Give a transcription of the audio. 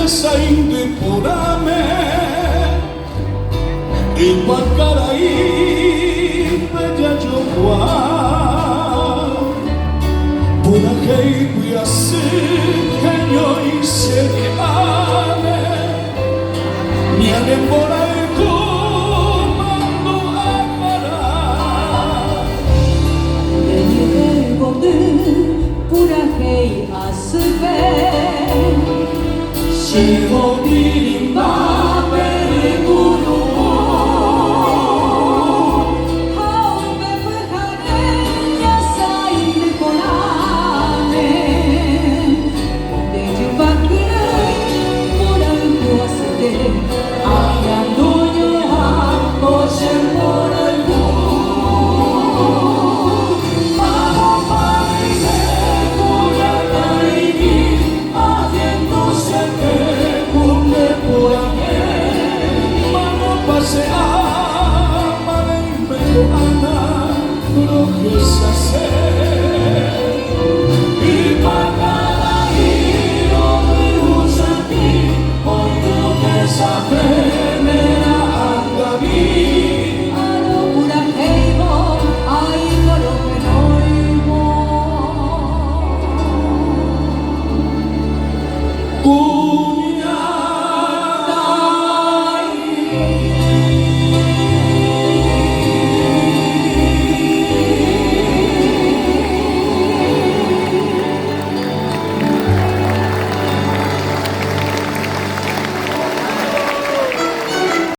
Saindo por ame e Pacaraí bella jogua por aquei buiasi canyo iseke ame mi ane por aí comando amara Beni bodu por aquei asbe Llevo birimba periguno Haume fujane sainde polane De jubakirai moral kuasde Aya doño ha kosher moral ku Mamo parise pura taigi Haciendo se por aquí, vamos a pasear, para irme a la